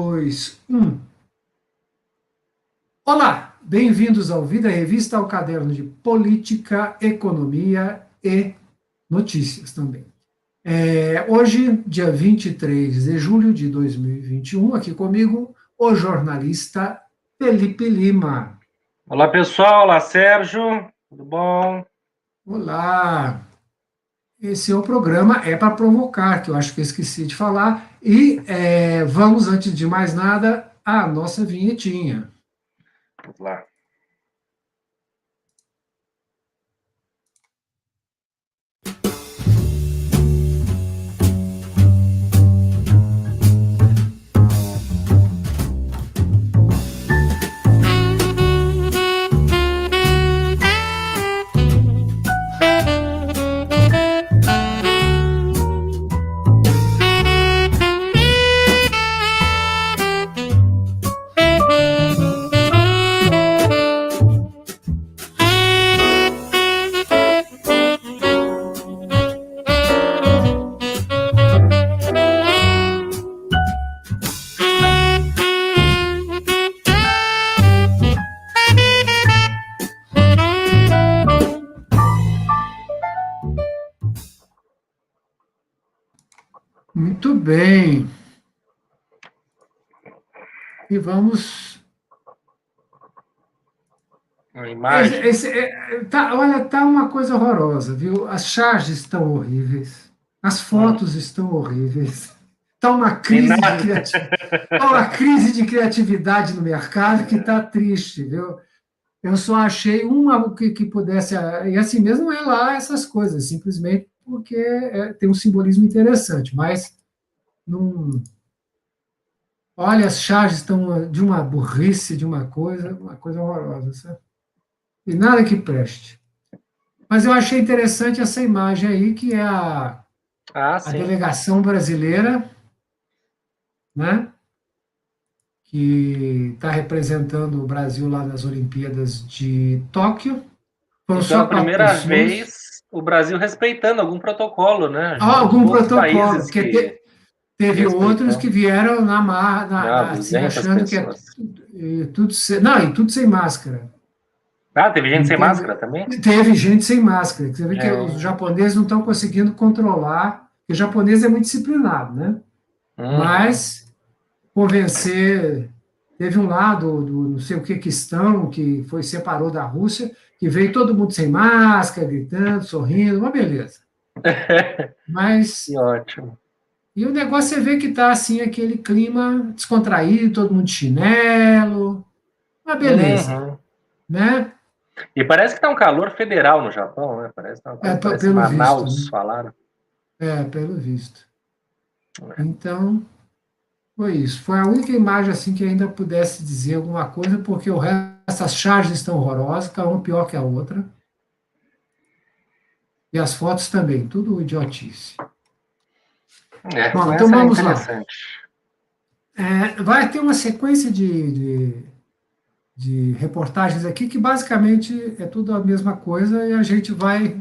Dois, um. Olá, bem-vindos ao Vida Revista, ao caderno de Política, Economia e Notícias também. Hoje, dia 23 de julho de 2021, aqui comigo, o jornalista Felipe Lima. Olá, pessoal. Olá, Sérgio. Tudo bom? Olá! Esse é o programa É para Provocar, que eu acho que eu esqueci de falar. E vamos, antes de mais nada, à nossa vinhetinha. Vamos lá. Muito bem. E vamos. A imagem. Olha, tá uma coisa horrorosa, viu? As charges estão horríveis, as fotos estão horríveis. Tá uma crise de criatividade no mercado que tá triste, viu? Eu só achei uma que pudesse. E assim mesmo não é lá essas coisas, simplesmente porque tem um simbolismo interessante, mas não. Olha, as charges estão de uma burrice, de uma coisa horrorosa, sabe? E nada que preste. Mas eu achei interessante essa imagem aí, que é a Sim. delegação brasileira, né, que está representando o Brasil lá nas Olimpíadas de Tóquio. Foram E só pela 4 primeira pessoas. vez, o Brasil respeitando algum protocolo, né? Algum Outros protocolo, países porque teve outros respeitam. que vieram assim, 200 achando que pessoas. não, e tudo sem máscara. Teve gente sem máscara também? Teve gente sem máscara. Você vê que os Gente. japoneses não estão conseguindo controlar, porque o japonês é muito disciplinado, né? Uhum. Mas convencer. Teve um lado do não sei o que questão, que separou da Rússia, que veio todo mundo sem máscara, gritando, sorrindo, uma beleza. Que Mas. ótimo. E o negócio você vê que está assim, aquele clima descontraído, todo mundo de chinelo, uma beleza, Uhum. né? E parece que tá um calor federal no Japão, né? Parece Pelo visto, Manaus, né? falaram. Pelo visto. Então, foi isso. Foi a única imagem assim que ainda pudesse dizer alguma coisa, porque o resto, essas charges estão horrorosas, cada uma pior que a outra. E as fotos também, tudo idiotice. Bom, então Essa é vamos lá. interessante. Vai ter uma sequência de reportagens aqui que basicamente é tudo a mesma coisa e a gente vai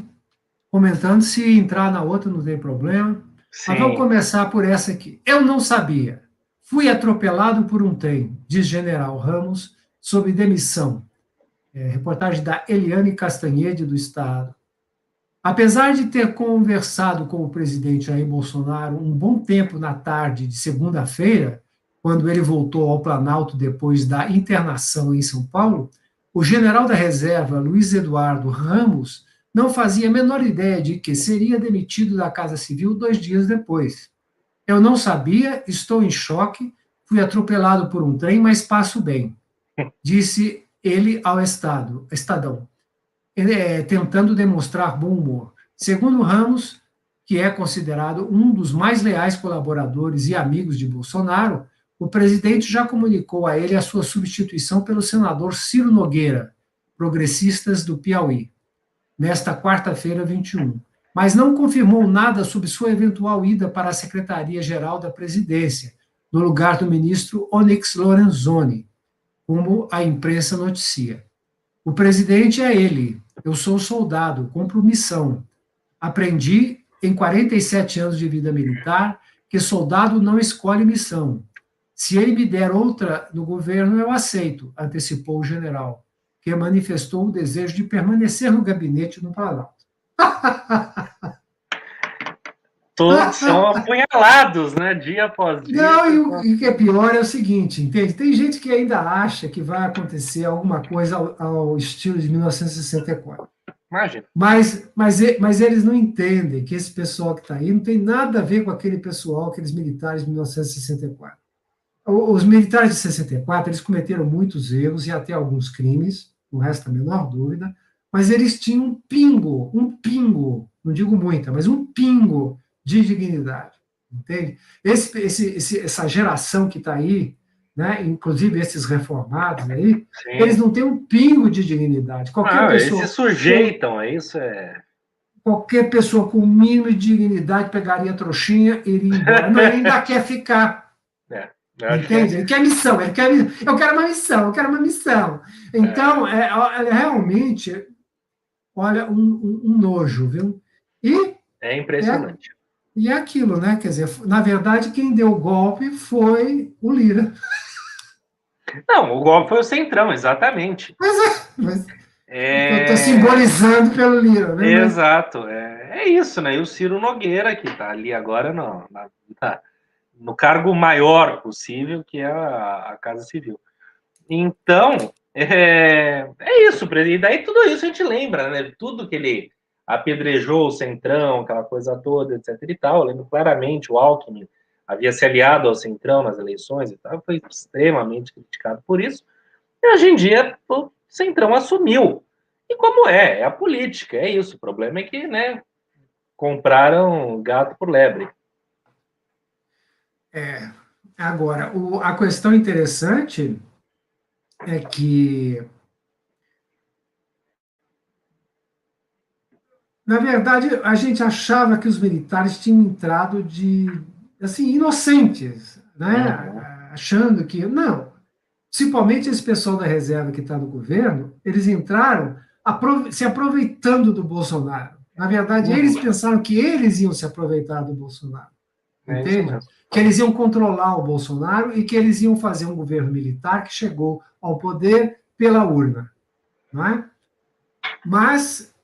comentando. Se entrar na outra, não tem problema. Mas vamos Sim. começar por essa aqui. Eu não sabia. Fui atropelado por um trem, diz General Ramos, sob demissão. Reportagem da Eliane Castanhede, do Estado. Apesar de ter conversado com o presidente Jair Bolsonaro um bom tempo na tarde de segunda-feira, quando ele voltou ao Planalto depois da internação em São Paulo, o general da reserva, Luiz Eduardo Ramos, não fazia a menor ideia de que seria demitido da Casa Civil 2 dias depois. Eu não sabia, estou em choque, fui atropelado por um trem, mas passo bem, disse ele ao Estadão, tentando demonstrar bom humor. Segundo Ramos, que é considerado um dos mais leais colaboradores e amigos de Bolsonaro, o presidente já comunicou a ele a sua substituição pelo senador Ciro Nogueira, progressistas do Piauí, nesta quarta-feira, 21. Mas não confirmou nada sobre sua eventual ida para a Secretaria-Geral da Presidência, no lugar do ministro Onyx Lorenzoni, como a imprensa noticia. O presidente é ele. Eu sou soldado, cumpro missão. Aprendi em 47 anos de vida militar que soldado não escolhe missão. Se ele me der outra no governo, eu aceito, antecipou o general, que manifestou o desejo de permanecer no gabinete no Planalto. Todos são apunhalados, né? Dia após dia. Não, e o que é pior é o seguinte, entende? Tem gente que ainda acha que vai acontecer alguma coisa ao estilo de 1964. Imagina. Mas eles não entendem que esse pessoal que está aí não tem nada a ver com aquele pessoal, aqueles militares de 1964. Os militares de 64, eles cometeram muitos erros e até alguns crimes, não resta a menor dúvida, mas eles tinham um pingo, não digo muita, mas um pingo de dignidade, entende? Essa geração que está aí, né, inclusive esses reformados aí, sim, eles não têm um pingo de dignidade. Qualquer pessoa, eles se sujeitam, isso é... Qualquer pessoa com o mínimo de dignidade pegaria a trouxinha e iria embora. Não, ele ainda quer ficar. Entende? Ele quer missão, eu quero uma missão. Então, realmente, olha, um nojo, viu? E é impressionante. E é aquilo, né? Quer dizer, na verdade, quem deu o golpe foi o Lira. Não, o golpe foi o Centrão, exatamente. Mas estou simbolizando pelo Lira, né? Exato, é isso, né? E o Ciro Nogueira, que está ali agora no cargo maior possível, que é a Casa Civil. Então, é isso, e daí tudo isso a gente lembra, né? Tudo que ele apedrejou o Centrão, aquela coisa toda, etc e tal. Eu lembro claramente, o Alckmin havia se aliado ao Centrão nas eleições e tal, foi extremamente criticado por isso. E hoje em dia, o Centrão assumiu. E como é a política, é isso. O problema é que, né, compraram gato por lebre. Agora, a questão interessante é que, na verdade, a gente achava que os militares tinham entrado assim, inocentes, né? Achando que, não, principalmente esse pessoal da reserva que está no governo, eles entraram se aproveitando do Bolsonaro. Na verdade, eles pensaram que eles iam se aproveitar do Bolsonaro. Entende? Que eles iam controlar o Bolsonaro e que eles iam fazer um governo militar que chegou ao poder pela urna. Não é? Mas,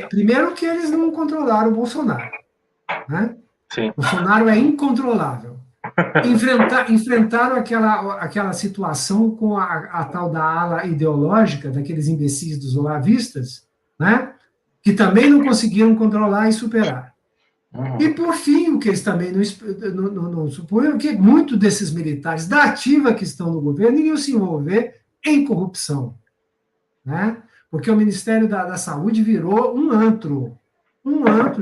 primeiro que eles não controlaram o Bolsonaro. Né? Sim. Bolsonaro é incontrolável. Enfrentaram aquela situação com a tal da ala ideológica, daqueles imbecis dos olavistas, né? Que também não conseguiram controlar e superar. E, por fim, o que eles também não supunham, que muitos desses militares da ativa que estão no governo iriam se envolver em corrupção. Né? Porque o Ministério da Saúde virou um antro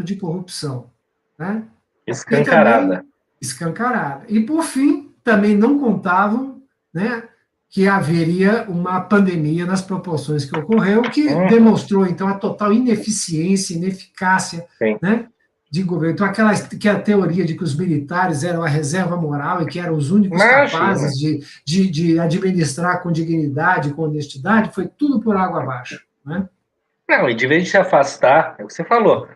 de corrupção. Né? Escancarada. Escancarada. E, por fim, também não contavam, né, que haveria uma pandemia nas proporções que ocorreu, que demonstrou, então, a total ineficiência, ineficácia, né, de governo. Então, que a teoria de que os militares eram a reserva moral e que eram os únicos capazes de administrar com dignidade, com honestidade, foi tudo por água abaixo. Né? Não, e de vez de se afastar, é o que você falou.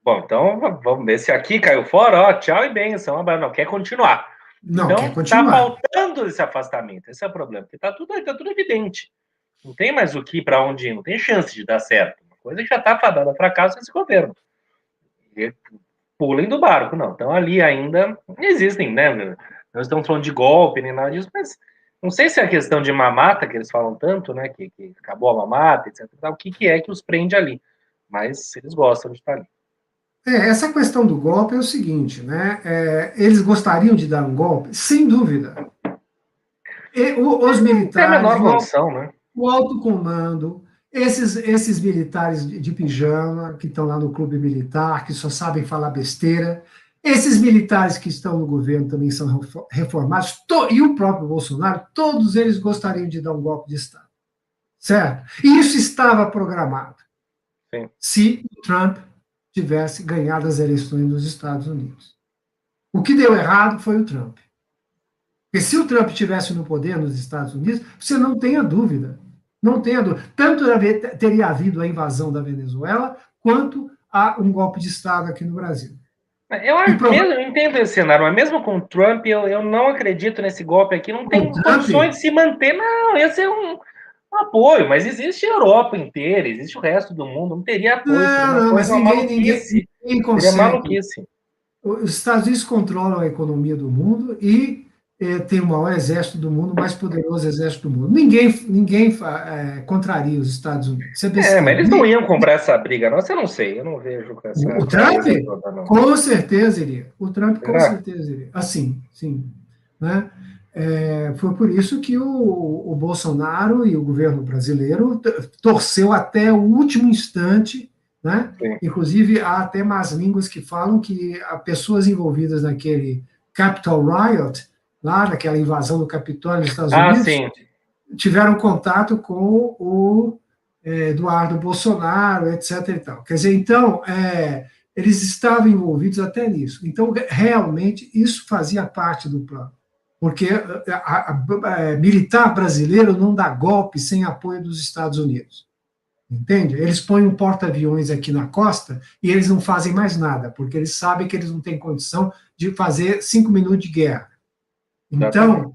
Bom, então vamos ver se aqui caiu fora, ó, tchau e benção, não quer continuar. Não, então, quer continuar. Tá faltando esse afastamento, esse é o problema, porque tá tudo evidente. Não tem mais o que, para onde ir, não tem chance de dar certo. Uma coisa que já está fadada a fracasso nesse governo. E pulem do barco, não. Então, ali ainda existem, né? Nós estamos falando de golpe, nem nada disso, mas não sei se é a questão de mamata, que eles falam tanto, né? Que acabou a mamata, etc. O que é que os prende ali? Mas eles gostam de estar ali. Essa questão do golpe é o seguinte, né? Eles gostariam de dar um golpe? Sem dúvida. Os militares, tem a menor condição, né? O alto comando, esses militares de pijama que estão lá no clube militar, que só sabem falar besteira, esses militares que estão no governo também são reformados, e o próprio Bolsonaro, todos eles gostariam de dar um golpe de Estado. Certo? E isso estava programado. Sim. Se o Trump tivesse ganhado as eleições nos Estados Unidos. O que deu errado foi o Trump. Porque se o Trump estivesse no poder nos Estados Unidos, você não tenha dúvida. Não tenha dúvida. Tanto teria havido a invasão da Venezuela, quanto a um golpe de Estado aqui no Brasil. Eu acho, mesmo, eu entendo esse cenário, mas mesmo com o Trump, eu não acredito nesse golpe aqui, não tem condições de se manter. Não, esse é um apoio, mas existe a Europa inteira, existe o resto do mundo, não teria apoio, seria uma Não, coisa, mas uma ninguém maluquice. Seria consegue. maluquice. Os Estados Unidos controlam a economia do mundo e tem o maior exército do mundo, o mais poderoso exército do mundo. Ninguém contraria os Estados Unidos. Isso é Mas besteira. eles não iam comprar essa briga, nossa, eu não sei, eu não vejo com essa O Trump, clareza toda, não. com certeza iria. O Trump, com Será? certeza iria. Assim, sim. Né? Foi por isso que o Bolsonaro e o governo brasileiro torceu até o último instante, né? Sim. Inclusive, há até más línguas que falam que há pessoas envolvidas naquele Capitol Riot, lá naquela invasão do Capitólio nos Estados Unidos, Sim. tiveram contato com o Eduardo Bolsonaro, etc. E tal. Quer dizer, então, eles estavam envolvidos até nisso. Então, realmente, isso fazia parte do plano. Porque militar brasileiro não dá golpe sem apoio dos Estados Unidos. Entende? Eles põem um porta-aviões aqui na costa e eles não fazem mais nada, porque eles sabem que eles não têm condição de fazer 5 minutos de guerra. Então,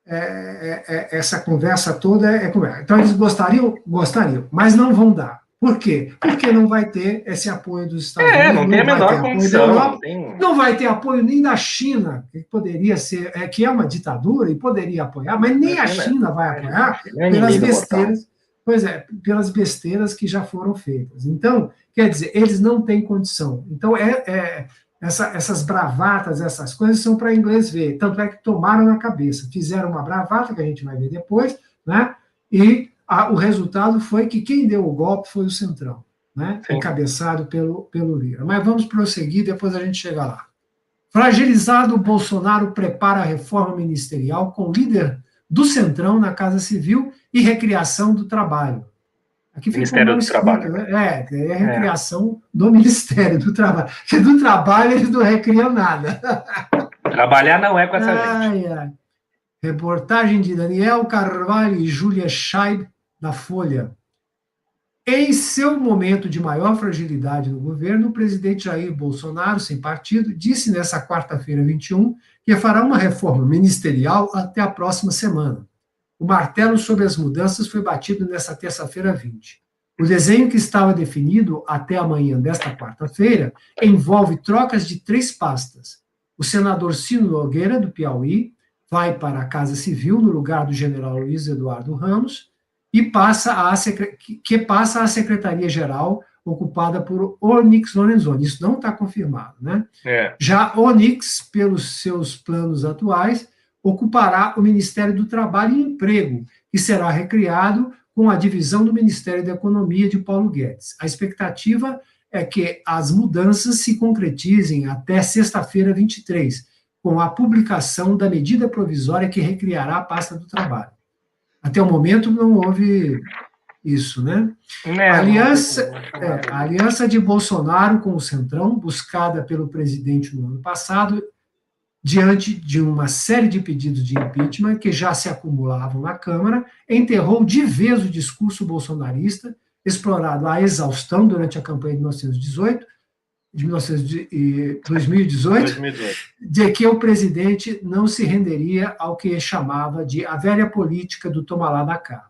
essa conversa toda é conversa. Então, eles gostariam, mas não vão dar. Por quê? Porque não vai ter esse apoio dos Estados Unidos, não tem a menor condição. não vai ter apoio nem da China, que poderia ser, que é uma ditadura e poderia apoiar, mas nem a China vai apoiar pelas besteiras. Pois é, pelas besteiras que já foram feitas. Então, quer dizer, eles não têm condição. Então, essas bravatas, essas coisas são para inglês ver. Tanto é que tomaram na cabeça. Fizeram uma bravata, que a gente vai ver depois, né? E o resultado foi que quem deu o golpe foi o Centrão, né? Encabeçado pelo Lira. Mas vamos prosseguir, depois a gente chega lá. Fragilizado, Bolsonaro prepara a reforma ministerial com líder do Centrão na Casa Civil e recriação do trabalho. Aqui Ministério do Trabalho. Né? É a recriação do Ministério do Trabalho. Porque do trabalho eles não recriam nada. Trabalhar não é com essa gente. Reportagem de Daniel Carvalho e Júlia Scheib, da Folha. Em seu momento de maior fragilidade no governo, o presidente Jair Bolsonaro, sem partido, disse nessa quarta-feira, 21, que fará uma reforma ministerial até a próxima semana. O martelo sobre as mudanças foi batido nesta terça-feira 20. O desenho que estava definido até amanhã desta quarta-feira envolve trocas de 3 pastas. O senador Ciro Nogueira, do Piauí, vai para a Casa Civil no lugar do general Luiz Eduardo Ramos e passa à Secretaria-Geral ocupada por Onyx Lorenzoni. Isso não está confirmado, né? Já Onyx, pelos seus planos atuais, ocupará o Ministério do Trabalho e Emprego, que será recriado com a divisão do Ministério da Economia de Paulo Guedes. A expectativa é que as mudanças se concretizem até sexta-feira, 23, com a publicação da medida provisória que recriará a pasta do trabalho. Até o momento não houve isso, né? A aliança de Bolsonaro com o Centrão, buscada pelo presidente no ano passado, diante de uma série de pedidos de impeachment que já se acumulavam na Câmara, enterrou de vez o discurso bolsonarista, explorado à exaustão durante a campanha de 2018, de que o presidente não se renderia ao que chamava de a velha política do toma lá da cá.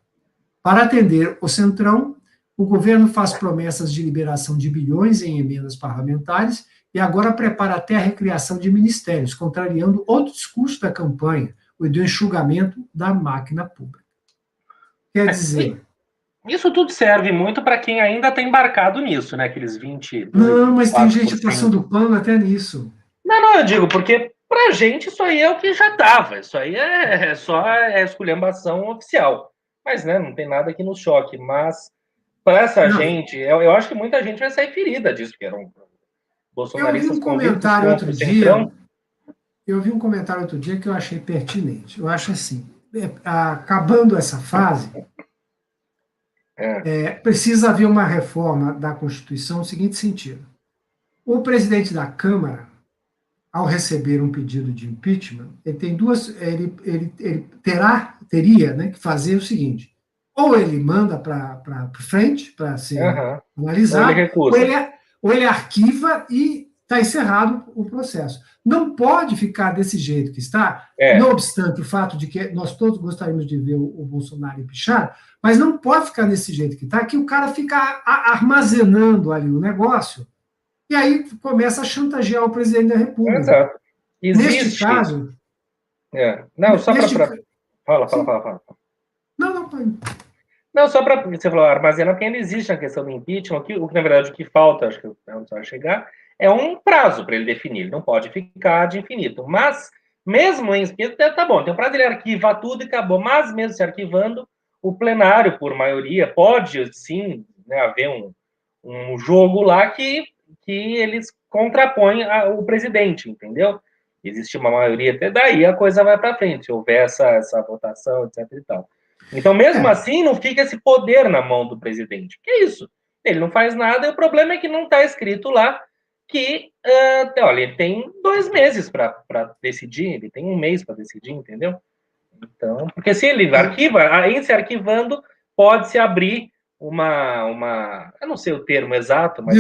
Para atender o Centrão, o governo faz promessas de liberação de bilhões em emendas parlamentares e agora prepara até a recriação de ministérios, contrariando outro discurso da campanha, o do enxugamento da máquina pública. Quer dizer... Isso tudo serve muito para quem ainda está embarcado nisso, né? Aqueles 20... Não, mas tem gente passando pano até nisso. Não, eu digo, porque para a gente isso aí é o que já estava. Isso aí é só a esculhambação oficial. Mas, né, não tem nada que nos choque. Mas, para essa gente, eu acho que muita gente vai sair ferida disso, porque eram bolsonaristas. Eu vi um comentário outro dia. Eu vi um comentário outro dia que eu achei pertinente. Eu acho assim, acabando essa fase, precisa haver uma reforma da Constituição no seguinte sentido. O presidente da Câmara, ao receber um pedido de impeachment, ele tem ele teria, né, que fazer o seguinte: ou ele manda para frente para ser analisado, ou ele arquiva e está encerrado o processo. Não pode ficar desse jeito que está, não obstante o fato de que nós todos gostaríamos de ver o Bolsonaro empichado, mas não pode ficar desse jeito que está, que o cara fica armazenando ali o negócio, e aí começa a chantagear o presidente da República. Exato. Neste caso... Não, só para... Fala. Não, pode. Não, só para... Você falou armazenar, porque ainda existe a questão do impeachment, o que na verdade o que falta, acho que é onde vai chegar, é um prazo para ele definir. Ele não pode ficar de infinito. Mas, mesmo em... Tá bom, tem um prazo, ele arquiva tudo e acabou. Mas, mesmo se arquivando, o plenário, por maioria, pode, sim, né, haver um jogo lá que eles contrapõem o presidente, entendeu? Existe uma maioria, até daí a coisa vai para frente, se houver essa votação, etc e tal. Então, mesmo assim, não fica esse poder na mão do presidente. Que é isso? Ele não faz nada, e o problema é que não está escrito lá que, olha, ele tem 2 meses para decidir, ele tem 1 mês para decidir, entendeu? Então, porque se ele arquiva, em se arquivando, pode-se abrir uma... Eu não sei o termo exato, mas...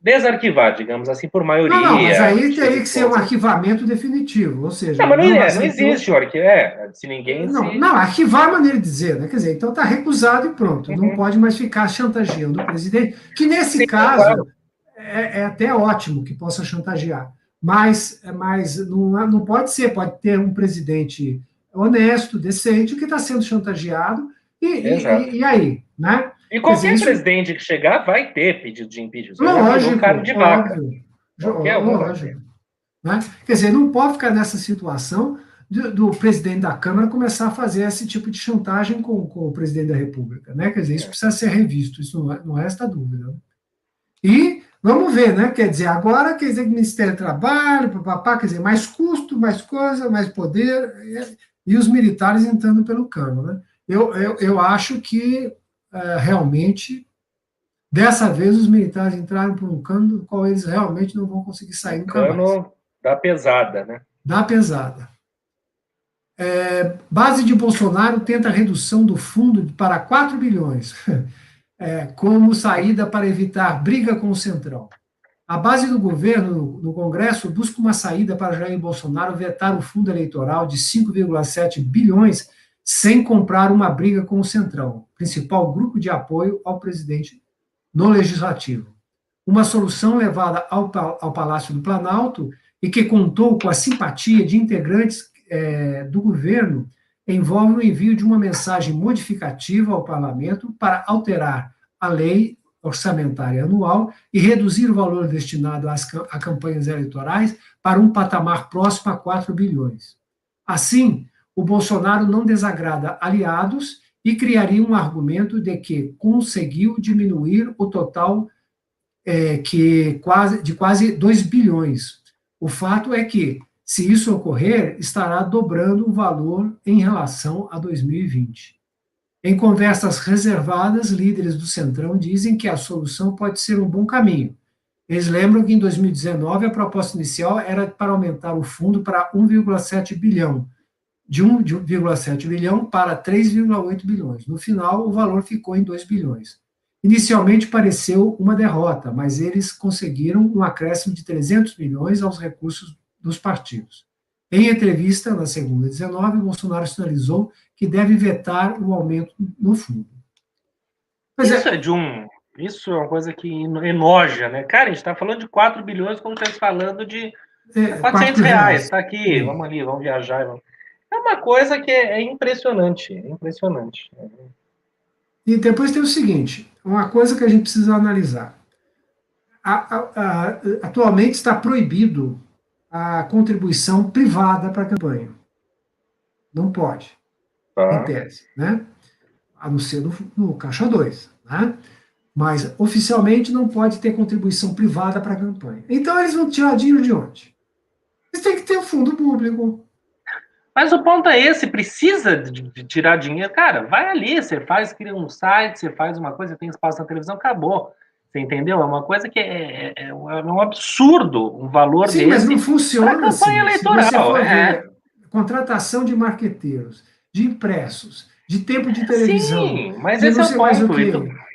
Desarquivar, digamos assim, por maioria. Não, mas aí teria que ser um arquivamento definitivo, ou seja... Não, mas não existe o arquivo, se ninguém... Não, arquivar é a maneira de dizer, né? Quer dizer, então está recusado e pronto, não pode mais ficar chantageando o presidente, que nesse caso é até ótimo que possa chantagear, mas não pode ser, pode ter um presidente honesto, decente, que está sendo chantageado, e aí, né? E qualquer presidente que chegar vai ter pedido de impeachment. Lógico, carne de vaca. Lógico. Né? Quer dizer, não pode ficar nessa situação do presidente da Câmara começar a fazer esse tipo de chantagem com o presidente da República. Né? Quer dizer, isso precisa ser revisto, isso não resta dúvida. E vamos ver, né? Quer dizer, agora, quer dizer, Ministério do Trabalho, quer dizer, mais custo, mais coisa, mais poder, e os militares entrando pelo cano. Né? Eu acho que realmente, dessa vez, os militares entraram por um cano do qual eles realmente não vão conseguir sair nunca mais. Cano da pesada, né? Da pesada. Base de Bolsonaro tenta redução do fundo para 4 bilhões, como saída para evitar briga com o Centrão. A base do governo no Congresso busca uma saída para Jair Bolsonaro vetar o fundo eleitoral de 5,7 bilhões sem comprar uma briga com o Centrão, principal grupo de apoio ao presidente no Legislativo. Uma solução levada ao Palácio do Planalto e que contou com a simpatia de integrantes do governo envolve o envio de uma mensagem modificativa ao Parlamento para alterar a lei orçamentária anual e reduzir o valor destinado a campanhas eleitorais para um patamar próximo a 4 bilhões. Assim, o Bolsonaro não desagrada aliados e criaria um argumento de que conseguiu diminuir o total de quase 2 bilhões. O fato é que, se isso ocorrer, estará dobrando o valor em relação a 2020. Em conversas reservadas, líderes do Centrão dizem que a solução pode ser um bom caminho. Eles lembram que em 2019 a proposta inicial era para aumentar o fundo para 1,7 bilhão, de 1,7 bilhão para 3,8 bilhões. No final, o valor ficou em 2 bilhões. Inicialmente pareceu uma derrota, mas eles conseguiram um acréscimo de 300 milhões aos recursos dos partidos. Em entrevista, na segunda 19, Bolsonaro sinalizou que deve vetar o aumento no fundo. Isso é uma coisa que enoja, né? Cara, a gente está falando de 4 bilhões como está falando de 400 reais. Está aqui, vamos ali, vamos viajar. É uma coisa que é impressionante, E depois tem o seguinte, uma coisa que a gente precisa analisar. Atualmente está proibido a contribuição privada para a campanha. Não pode, em tese, né? A não ser no Caixa 2, né? Mas, oficialmente, não pode ter contribuição privada para a campanha. Então, eles vão tirar dinheiro de onde? Eles têm que ter um fundo público. Mas o ponto é esse, precisa de tirar dinheiro. Cara, vai ali, você cria um site, você faz uma coisa, tem espaço na televisão, acabou. Você entendeu? É uma coisa que é um absurdo, um valor desse. Sim, mas não funciona assim. Eleitoral. Se você for ver, contratação de marqueteiros, de impressos, de tempo de televisão. Sim, mas esse é o ponto.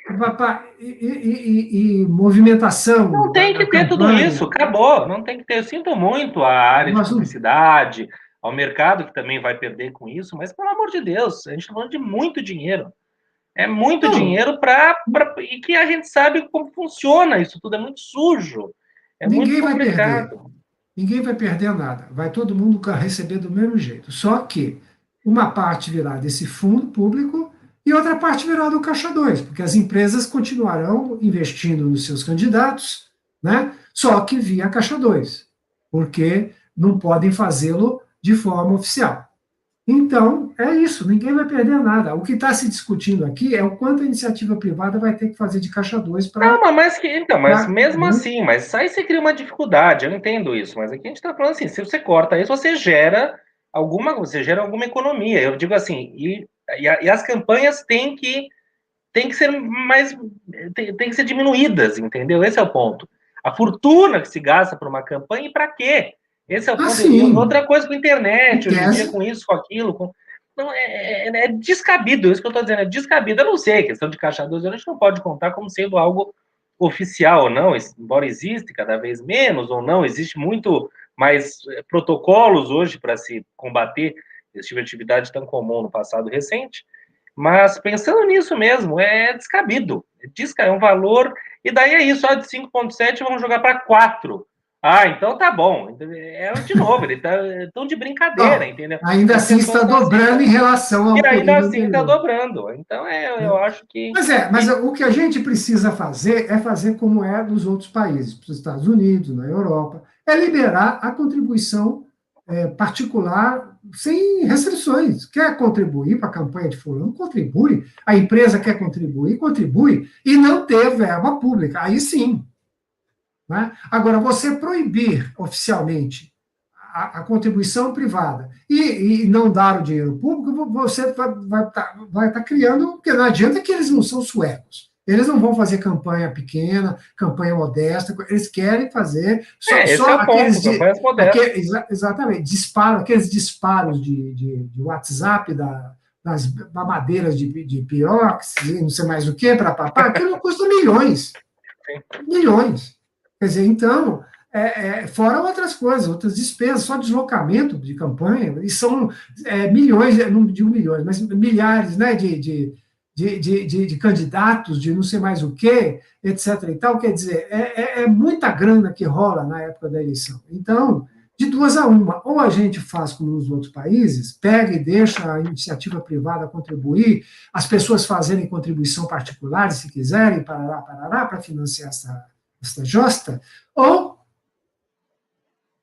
e movimentação Não tem da que ter tudo campanha. isso, acabou. Não tem que ter. Eu sinto muito a área de Nós não, publicidade, ao mercado que também vai perder com isso, mas pelo amor de Deus, a gente está falando de muito dinheiro. É muito não, dinheiro e que a gente sabe como funciona isso tudo, é muito sujo, é muito ninguém vai perder. complicado. Ninguém vai perder nada. Vai todo mundo receber do mesmo jeito. Só que uma parte virá desse fundo público e outra parte virá do Caixa 2, porque as empresas continuarão investindo nos seus candidatos, né? Só que via Caixa 2, porque não podem fazê-lo de forma oficial. Então, é isso, ninguém vai perder nada. O que está se discutindo aqui é o quanto a iniciativa privada vai ter que fazer de Caixa 2 Não, para. mas mesmo assim, mas aí você cria uma dificuldade, eu entendo isso, mas aqui a gente está falando assim, se você corta isso, você gera alguma economia. Eu digo assim, e as campanhas têm que ser mais, têm que ser diminuídas, entendeu? Esse é o ponto. A fortuna que se gasta por uma campanha e para quê? Esse é o ponto. E Assim, outra coisa com a em internet, hoje em dia, tese, com isso, com aquilo, não, é descabido, isso que eu estou dizendo, é descabido. Eu não sei, questão de caixa 2 a gente não pode contar como sendo algo oficial, não, embora existe cada vez menos ou não, existe muito mais protocolos hoje para se combater esse tipo de atividade tão comum no passado recente, mas pensando nisso mesmo, é descabido. É um valor, e daí é isso, de 5,7 vamos jogar para 4. Ah, então tá bom. De novo, ele tá tão de brincadeira, ó, entendeu? ainda As assim está pessoas estão dobrando em aceitando. relação E ao ainda período assim está anterior. dobrando. Então, Né? eu acho que. Mas o que a gente precisa fazer é fazer como é nos outros países, nos Estados Unidos, na Europa, é liberar a contribuição particular sem restrições. Quer contribuir para a campanha de fulano? Contribui. A empresa quer contribuir? Contribui. E não ter verba pública. Aí sim. Né? Agora, você proibir oficialmente a contribuição privada e não dar o dinheiro público, você vai tá criando, porque não adianta que eles não são suecos. Eles não vão fazer campanha pequena, campanha modesta, eles querem fazer Esse é só o ponto, campanhas modestas. exatamente, aqueles disparos de WhatsApp das bamadeiras de pirox, não sei mais o que, para papar, aquilo custa milhões. Milhões. Quer dizer, então, fora outras coisas, outras despesas, só deslocamento de campanha, e são milhões, não digo milhões, mas milhares, né, de candidatos, de não sei mais o quê, etc. e tal. Quer dizer, é muita grana que rola na época da eleição. Então, de duas a uma, ou a gente faz como nos outros países, pega e deixa a iniciativa privada contribuir, as pessoas fazerem contribuição particular, se quiserem, para financiar essa josta, ou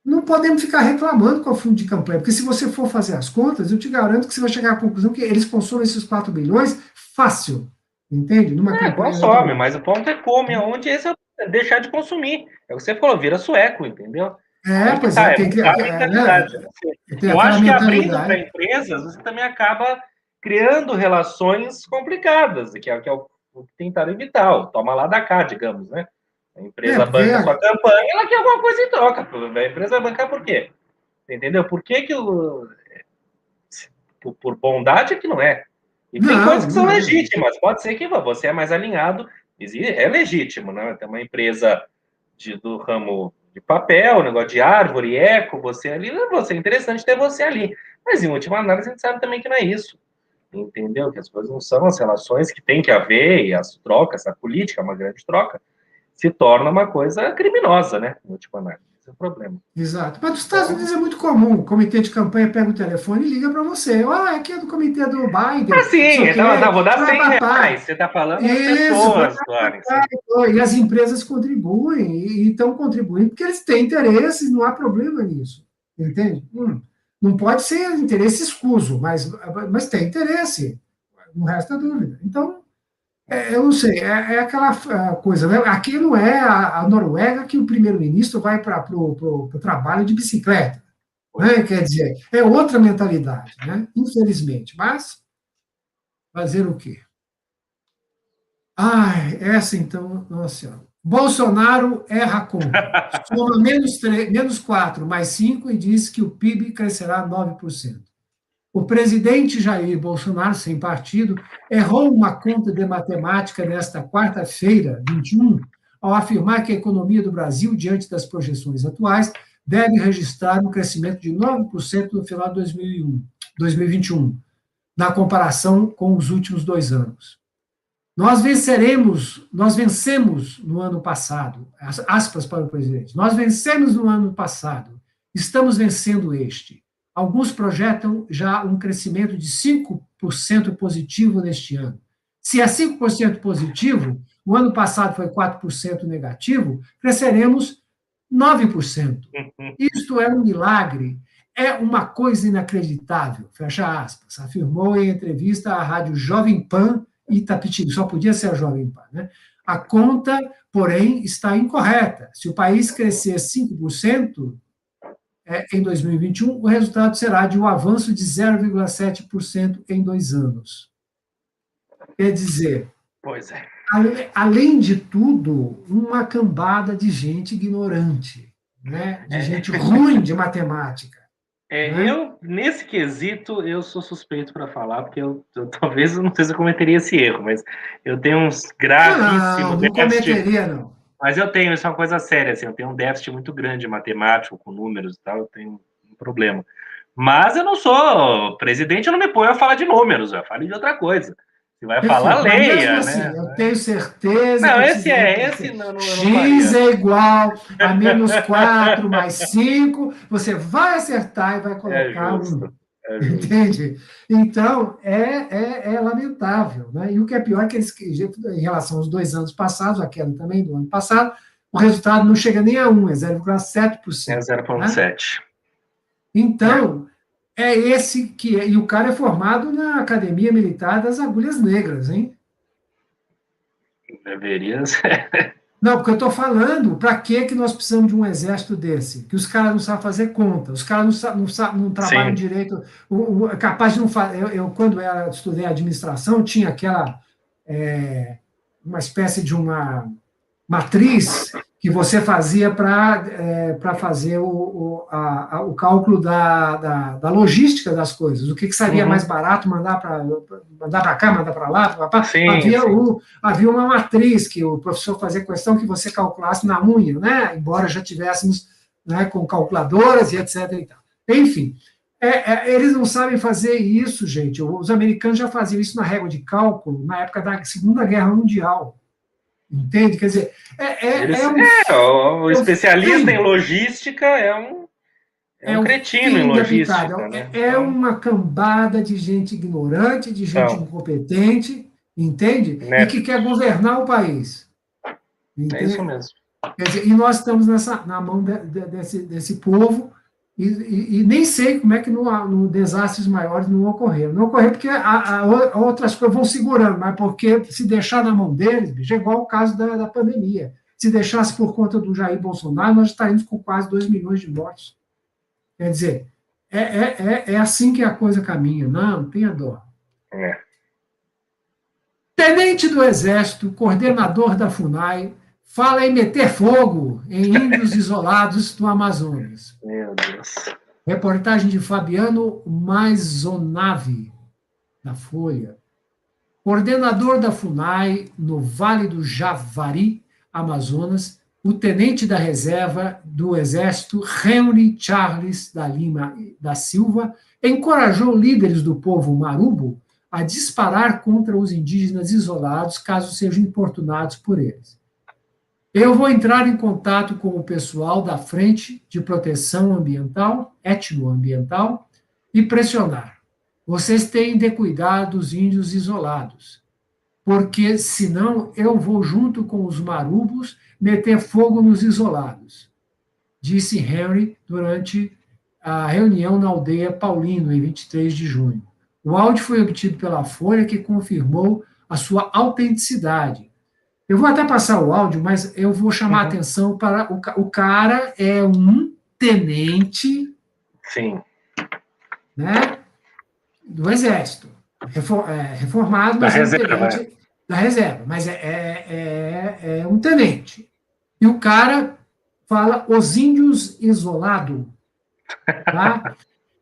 não podemos ficar reclamando com o fundo de campanha, porque se você for fazer as contas, eu te garanto que você vai chegar à conclusão que eles consomem esses 4 bilhões fácil, entende? Numa campanha Consome, eleitoral. mas o ponto é como e aonde esse é deixar de consumir. É o que você falou, vira sueco, entendeu? Aí que Pois tá, é, é mudar a né, mentalidade. tem Eu aquela acho que abrindo para mentalidade. empresas, você também acaba criando relações complicadas, que é o que tentaram evitar, o toma lá da cá, digamos, né? A empresa Porque banca a sua campanha, ela quer alguma coisa em troca. A empresa vai bancar por quê? Entendeu? Por que por bondade é que não é. E tem coisas não, que são não é. legítimas. Pode ser que você é mais alinhado. É legítimo, né? Tem uma empresa do ramo de papel, negócio de árvore, eco, você ali, você é interessante ter você ali. Mas, em última análise, a gente sabe também que não é isso. Entendeu? Que as coisas não são as relações que tem que haver, e as trocas, a política é uma grande troca, se torna uma coisa criminosa, né? Em última análise. Esse é o problema. Exato. Mas nos Estados Então, Unidos é muito comum. O comitê de campanha pega o telefone e liga para você. Aqui é do comitê do Biden, não sei sim, o então, quê. vou dar 100 Papá. reais. Você está falando das Isso, pessoas, Clarice. e as empresas contribuem, e estão contribuindo porque eles têm interesses, não há problema nisso. Entende? Não pode ser interesse escuso, mas tem interesse, não resta dúvida. Então, eu não sei, é aquela coisa, né? Aqui não é a Noruega que o primeiro-ministro vai para o trabalho de bicicleta. Né? Quer dizer, é outra mentalidade, né? Infelizmente. Mas fazer o quê? Essa então, nossa senhora. Bolsonaro erra a conta. Soma -4 mais 5 e diz que o PIB crescerá 9%. O presidente Jair Bolsonaro, sem partido, errou uma conta de matemática nesta quarta-feira, 21, ao afirmar que a economia do Brasil, diante das projeções atuais, deve registrar um crescimento de 9% no final de 2021, na comparação com os últimos 2 anos. Nós vencemos no ano passado, aspas para o presidente, nós vencemos no ano passado, estamos vencendo este. Alguns projetam já um crescimento de 5% positivo neste ano. Se é 5% positivo, o ano passado foi 4% negativo, cresceremos 9%. Isto é um milagre, é uma coisa inacreditável, fecha aspas, afirmou em entrevista à rádio Jovem Pan Itapetininga, só podia ser a Jovem Pan, né? A conta, porém, está incorreta. Se o país crescer 5%, em 2021, o resultado será de um avanço de 0,7% em 2 anos. Quer dizer, pois é. Além de tudo, uma cambada de gente ignorante, né? De gente ruim de matemática. Né? Nesse quesito, eu sou suspeito para falar, porque talvez, não sei se eu cometeria esse erro, mas eu tenho uns gravíssimos... Não cometeria, não. Mas isso é uma coisa séria, assim, eu tenho um déficit muito grande matemático, com números e tal, eu tenho um problema. Mas eu não sou presidente, eu não me ponho a falar de números, eu falo de outra coisa. Se vai falar, leia, mesmo assim, né? Eu tenho certeza não, que... esse não X é igual a menos 4 mais 5, você vai acertar e vai colocar um. Entende? Então, é lamentável. Né? E o que é pior é que eles, em relação aos 2 anos passados, aquela também do ano passado, o resultado não chega nem a 1, é 0,7%. É 0,7%. Né? Então, é esse que é. E o cara é formado na Academia Militar das Agulhas Negras, hein? Deveria ser. Não, porque eu estou falando, para que nós precisamos de um exército desse? Que os caras não sabem fazer conta, os caras não trabalham direito, capaz de não fazer. Eu, quando estudei administração, tinha aquela, uma espécie de uma matriz que você fazia para fazer o cálculo da logística das coisas, o que seria mais barato mandar para cá, mandar para lá, havia uma matriz que o professor fazia questão que você calculasse na unha, né? Embora já tivéssemos, né, com calculadoras e etc. E tal. Enfim, eles não sabem fazer isso, gente. Os americanos já faziam isso na régua de cálculo na época da Segunda Guerra Mundial. Entende? Quer dizer, o especialista em logística é um cretino em logística. Né? Uma cambada de gente ignorante, de gente incompetente, entende? E que quer governar o país. Entende? É isso mesmo. Quer dizer, e nós estamos na mão desse povo, e nem sei como é que no desastres maiores não ocorreram. Não ocorreram porque outras coisas vão segurando, mas porque se deixar na mão deles, bicho, é igual o caso da pandemia. Se deixasse por conta do Jair Bolsonaro, nós estaríamos com quase 2 milhões de mortos. Quer dizer, é assim que a coisa caminha. Não tenha dó. Tenente do Exército, coordenador da FUNAI, fala em meter fogo em índios isolados do Amazonas. Meu Deus. Reportagem de Fabiano Maisonave, da Folha. Coordenador da FUNAI no Vale do Javari, Amazonas, o tenente da reserva do Exército, Henry Charles da Lima da Silva, encorajou líderes do povo Marubo a disparar contra os indígenas isolados caso sejam importunados por eles. Eu vou entrar em contato com o pessoal da Frente de Proteção Ambiental, Etnoambiental, e pressionar. Vocês têm de cuidar dos índios isolados, porque senão eu vou junto com os marubos meter fogo nos isolados, disse Henry durante a reunião na aldeia Paulino, em 23 de junho. O áudio foi obtido pela Folha, que confirmou a sua autenticidade. Eu vou até passar o áudio, mas eu vou chamar a atenção para o cara é um tenente, né, do Exército, reformado, mas é um tenente da reserva, mas é um tenente. E o cara fala os índios isolados, tá?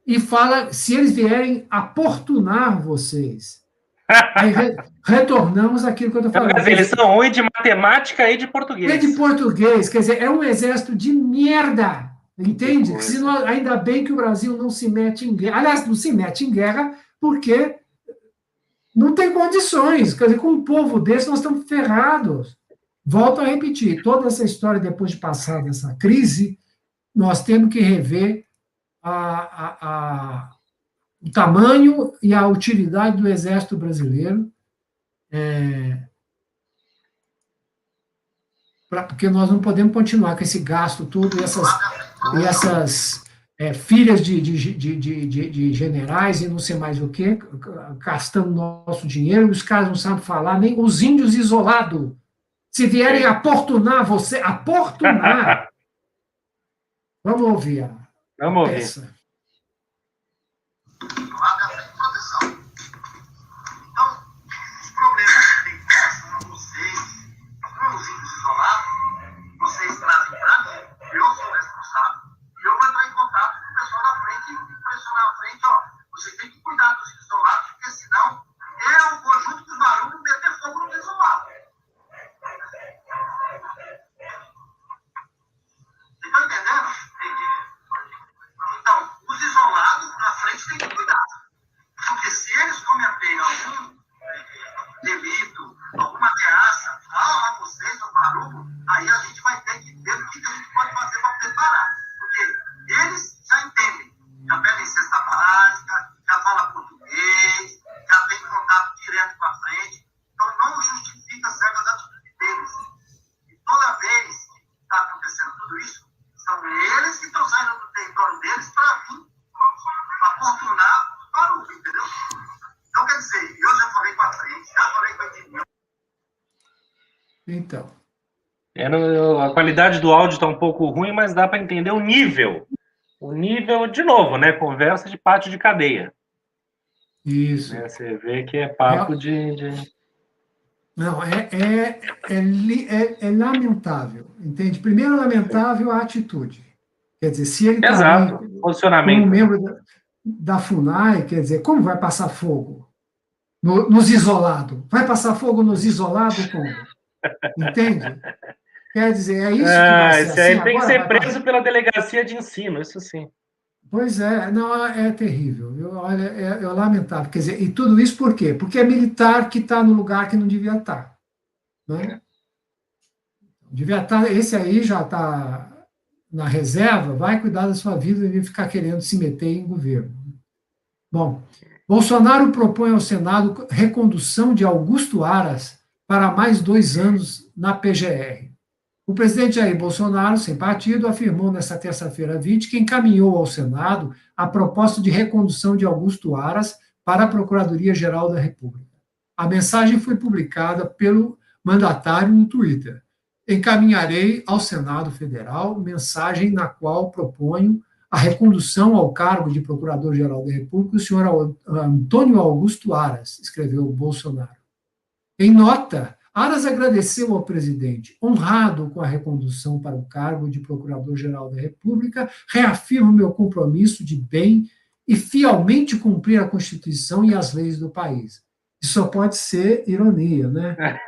e fala se eles vierem importunar vocês. Aí retornamos àquilo que eu estou falando. Mas eles são ruins de matemática e de português. E de português, quer dizer, é um exército de merda, entende? Ainda bem que o Brasil não se mete em guerra. Aliás, não se mete em guerra porque não tem condições. Quer dizer, com um povo desse, nós estamos ferrados. Volto a repetir, toda essa história, depois de passar dessa crise, nós temos que rever o tamanho e a utilidade do Exército Brasileiro, porque nós não podemos continuar com esse gasto todo e essas filhas de generais e não sei mais o quê, gastando nosso dinheiro, os caras não sabem falar, nem os índios isolados. Se vierem importunar você, importunar. Vamos ouvir Vamos peça. ouvir. Vocês trazem para mim, eu sou responsável, e eu vou entrar em contato com o pessoal da frente e pressionar a frente, ó, vocês têm que cuidar dos isolados, porque senão o conjunto dos barulhos meter fogo nos isolados. Vocês estão entendendo? Então, os isolados, a frente tem que cuidar, porque se eles cometerem algum delito, alguma ameaça a vocês, ao barulho, aí a gente vai ter que ver o que a gente pode fazer para preparar. Porque eles já entendem, já pedem cesta básica, já falam português, já tem contato direto com a frente. Então não justifica certas atitudes deles. E toda vez que está acontecendo tudo isso, são eles que estão saindo do território deles para vir aportunar o barulho, entendeu? Então, quer dizer, eu já falei com a frente, já falei com a Edmil. Então. A qualidade do áudio está um pouco ruim, mas dá para entender o nível. O nível, de novo, né? Conversa de pátio de cadeia. Isso. Né? Você vê que é papo de... Não, é lamentável, entende? Primeiro, lamentável a atitude. Quer dizer, se ele está aí como membro da FUNAI, quer dizer, como vai passar fogo? Nos isolados. Vai passar fogo nos isolados como? Entende? Quer dizer, é isso que vai ser assim. Ele tem que ser preso pela delegacia de ensino, isso sim. Pois é, não, é terrível. Olha, é lamentável. Quer dizer, e tudo isso por quê? Porque é militar que está no lugar que não devia estar. Né? Devia estar, esse aí já está na reserva, vai cuidar da sua vida e ficar querendo se meter em governo. Bom, Bolsonaro propõe ao Senado recondução de Augusto Aras para mais 2 anos na PGR. O presidente Jair Bolsonaro, sem partido, afirmou nesta terça-feira 20 que encaminhou ao Senado a proposta de recondução de Augusto Aras para a Procuradoria-Geral da República. A mensagem foi publicada pelo mandatário no Twitter. Encaminharei ao Senado Federal mensagem na qual proponho a recondução ao cargo de Procurador-Geral da República do senhor Antônio Augusto Aras, escreveu Bolsonaro. Em nota, Aras agradeceu ao presidente, honrado com a recondução para o cargo de Procurador-Geral da República, reafirmo meu compromisso de bem e fielmente cumprir a Constituição e as leis do país. Isso só pode ser ironia, né?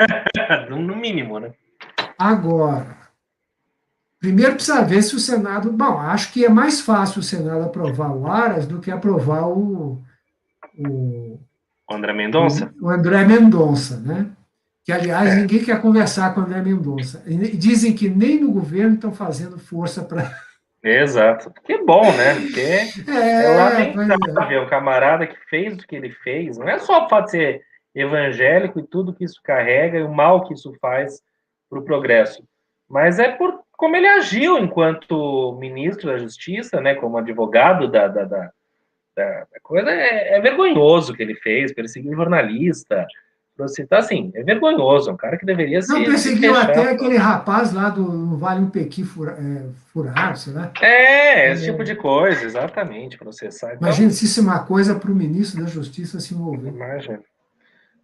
No mínimo, né? Agora, primeiro precisa ver se o Senado... Bom, acho que é mais fácil o Senado aprovar o Aras do que aprovar o André Mendonça? O André Mendonça, né? Que, aliás, ninguém quer conversar com o André Mendonça. Dizem que nem no governo estão fazendo força para... Exato. Que bom, né? Porque é lamentável o camarada que fez o que ele fez. Não é só o fato de ser evangélico e tudo que isso carrega e o mal que isso faz para o progresso. Mas é por como ele agiu enquanto ministro da Justiça, né? Como advogado da coisa. É vergonhoso o que ele fez, perseguiu jornalista. Então, assim, é vergonhoso, um cara que deveria ser... Não, perseguiu até aquele rapaz lá do Vale um Pequi furado, sei lá. Esse tipo de coisa, exatamente, processar. Então, imagina se isso é uma coisa para o ministro da Justiça se envolver. Imagina.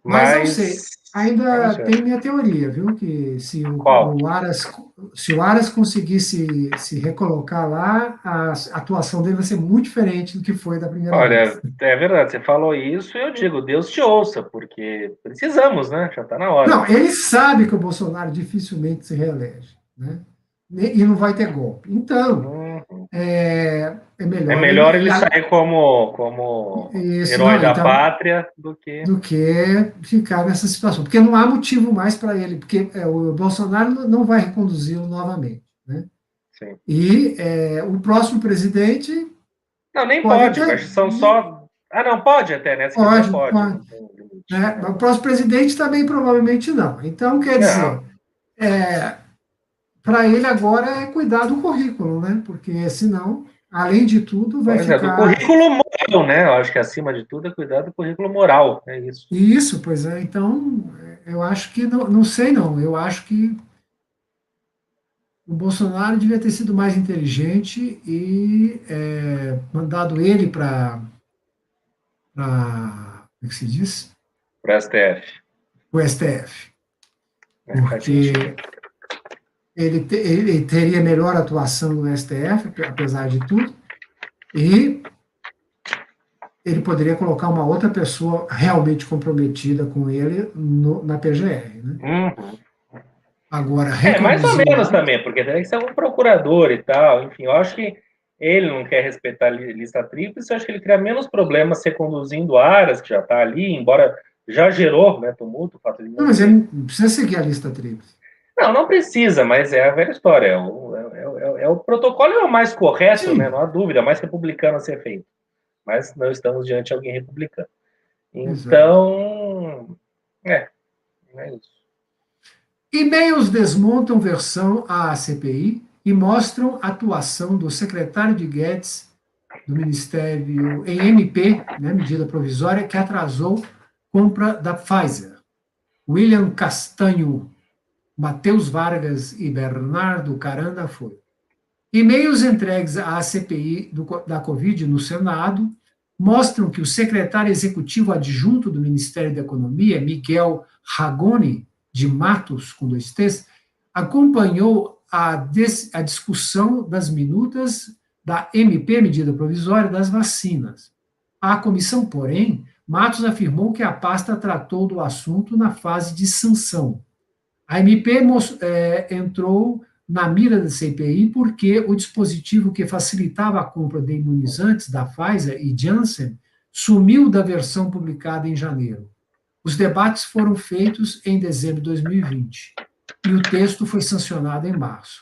Mas não sei, Mas ainda vamos ver. tem minha teoria, viu? Que se Qual? o Aras conseguir se recolocar lá, a atuação dele vai ser muito diferente do que foi da primeira vez. Olha, é verdade, você falou isso e eu digo, Deus te ouça, porque precisamos, né? Já está na hora. Não, ele sabe que o Bolsonaro dificilmente se reelege, né? E não vai ter golpe. Então, Uhum. é É melhor melhor ele. ele sair como Isso, herói não, da então, pátria do que ficar nessa situação. Porque não há motivo mais para ele, porque o Bolsonaro não vai reconduzi-lo novamente, né? Sim. E o próximo presidente Não, nem pode pode, até. mas são só. Ah, não, pode até, né? Se quiser, Pode, pode. pode. Não tem limite. Né? Mas o próximo presidente também provavelmente não. Então, quer Não, dizer, para ele agora é cuidar do currículo, né? Porque senão, além de tudo, vai pois é, do ficar. currículo moral, né? Eu acho que acima de tudo é cuidar do currículo moral, é isso. Isso, pois é. Então, eu acho que não, não sei não. Eu acho que o Bolsonaro devia ter sido mais inteligente e mandado ele para, como é que se diz? Para o STF. O STF. Faz sentido. Porque ele teria melhor atuação no STF, apesar de tudo, e ele poderia colocar uma outra pessoa realmente comprometida com ele na PGR. Né? Uhum. Agora, Mais ou reconduzir o menos Aras, também, porque tem que ser um procurador e tal. Enfim, eu acho que ele não quer respeitar a lista tríplice, eu acho que ele teria menos problemas se conduzindo Aras, que já está ali, embora já gerou, né, tumulto o fato de não, não mas ter. ele não precisa seguir a lista tríplice. Não, não precisa, mas é a velha história. O protocolo é o mais correto, né? Sim, Não há dúvida, mais republicano a ser feito. Mas não estamos diante de alguém republicano. exato. Então, é isso. E-mails desmontam versão à CPI e mostram a atuação do secretário de Guedes do Ministério em MP, né, medida provisória, que atrasou compra da Pfizer. William Castanho, Matheus Vargas e Bernardo Caranda foram. E-mails entregues à CPI da Covid no Senado mostram que o secretário executivo adjunto do Ministério da Economia, Miguel Ragone de Matos, com 2 T's, acompanhou a discussão das minutas da MP, medida provisória, das vacinas. A comissão, porém, Matos afirmou que a pasta tratou do assunto na fase de sanção. A MP entrou na mira da CPI porque o dispositivo que facilitava a compra de imunizantes da Pfizer e Janssen sumiu da versão publicada em janeiro. Os debates foram feitos em dezembro de 2020 e o texto foi sancionado em março.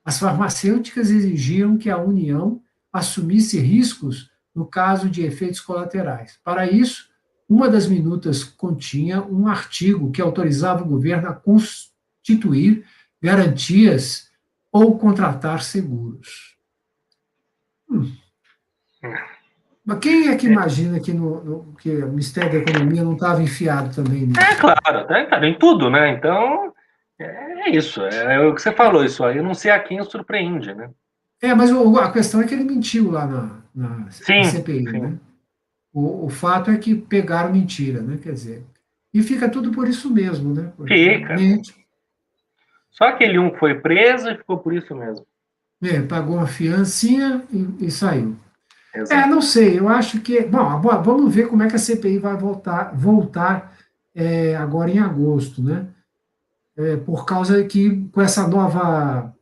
As farmacêuticas exigiam que a União assumisse riscos no caso de efeitos colaterais. Para isso, uma das minutas continha um artigo que autorizava o governo a constituir garantias ou contratar seguros. Mas quem é que imagina que o Ministério da Economia não estava enfiado também nisso? Claro, tá em tudo, né? Então, é isso. É o que você falou, isso aí. Eu não sei a quem surpreende, né? Mas a questão é que ele mentiu lá na Sim, CPI, sim. né? O fato é que pegaram mentira, né? Quer dizer, e fica tudo por isso mesmo, né? Porque Fica. Só aquele um que foi preso e ficou por isso mesmo. pagou uma fiancinha e saiu. Exato. Não sei, eu acho que. Bom, vamos ver como é que a CPI vai voltar agora em agosto, né? Por causa que com essa nova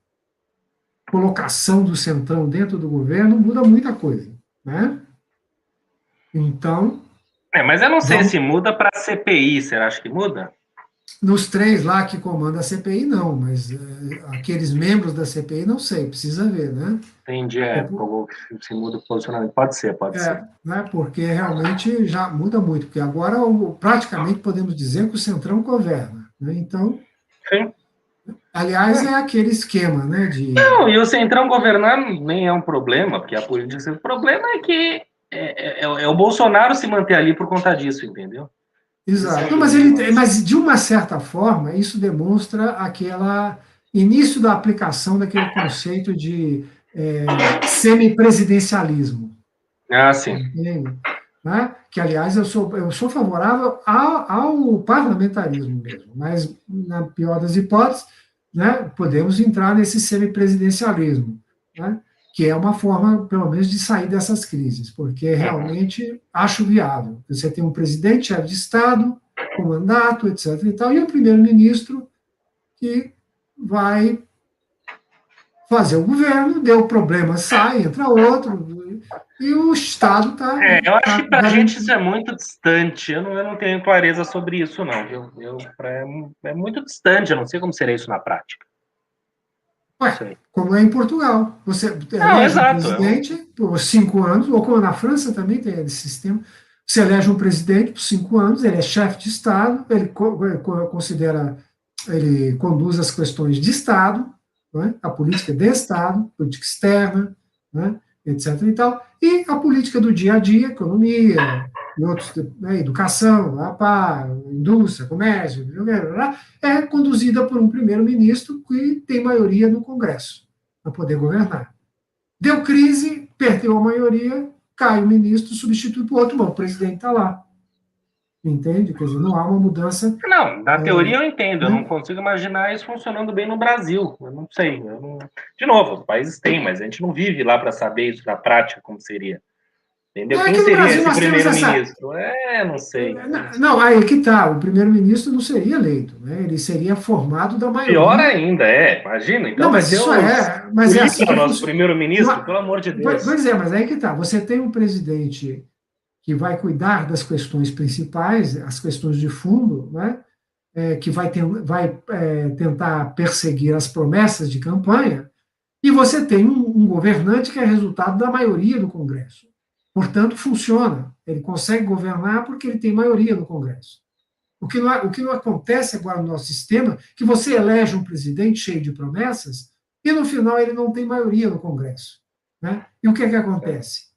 colocação do Centrão dentro do governo muda muita coisa, né? Então, Mas eu não sei vamos, se muda para CPI. Será que muda? nos 3 lá que comandam a CPI, não, mas aqueles membros da CPI, não sei, precisa ver, né? Entendi, se muda o posicionamento. Pode ser, pode ser. Né? Porque realmente já muda muito, porque agora praticamente podemos dizer que o Centrão governa, né? Então, Sim. aliás, é aquele esquema, né? Não, e o Centrão governar nem é um problema, porque a política. O problema é que é o Bolsonaro se manter ali por conta disso, entendeu? Exato. Esse é o Mas de uma certa forma, isso demonstra aquele início da aplicação daquele conceito de semipresidencialismo. sim. Entende? né? Que, aliás, eu sou favorável ao parlamentarismo mesmo, mas, na pior das hipóteses, né, podemos entrar nesse semipresidencialismo, né? Que é uma forma, pelo menos, de sair dessas crises, porque Uhum. realmente acho viável. Você tem um presidente, chefe de Estado, com mandato, etc. e tal, e um primeiro-ministro que vai fazer o governo, deu problema, sai, entra outro, e o Estado está, né, Eu acho tá que para a gente isso garantido. é muito distante. Eu não tenho clareza sobre isso, não. É muito distante. Eu não sei como seria isso na prática. Não Ué, sei. como é em Portugal, você Não, elege um exato. presidente por 5 anos, ou como na França também tem esse sistema, você elege um presidente por 5 anos, ele é chefe de Estado, considera, ele conduz as questões de Estado, né, a política de Estado, política externa, né, etc. e tal, e a política do dia a dia, economia, e outros, né, educação, a pá, indústria, comércio, é conduzida por um primeiro-ministro que tem maioria no Congresso para poder governar. Deu crise, perdeu a maioria, cai o ministro, substitui por outro, bom, o presidente está lá. Entende? Quer dizer, não há uma mudança. Não, na teoria eu entendo. Eu não Né? consigo imaginar isso funcionando bem no Brasil. Eu não sei. De novo, os países têm, mas a gente não vive lá para saber isso na prática como seria. Entendeu? Não é Quem que no seria Brasil esse nós temos essa. primeiro-ministro? Não sei. Não, aí que está. O primeiro-ministro não seria eleito, né? Ele seria formado da Pior maioria. ainda, imagina. Não, Então vai mas ser isso o mas é assim Lira, que nosso funciona. primeiro-ministro, pelo amor de Deus. Pois é, mas aí que está. Você tem um presidente que vai cuidar das questões principais, as questões de fundo, né? Que vai tentar perseguir as promessas de campanha, e você tem um governante que é resultado da maioria do Congresso. Portanto, funciona. Ele consegue governar porque ele tem maioria no Congresso. O que não acontece agora no nosso sistema, que você elege um presidente cheio de promessas e no final ele não tem maioria no Congresso. Né? E o que é que acontece?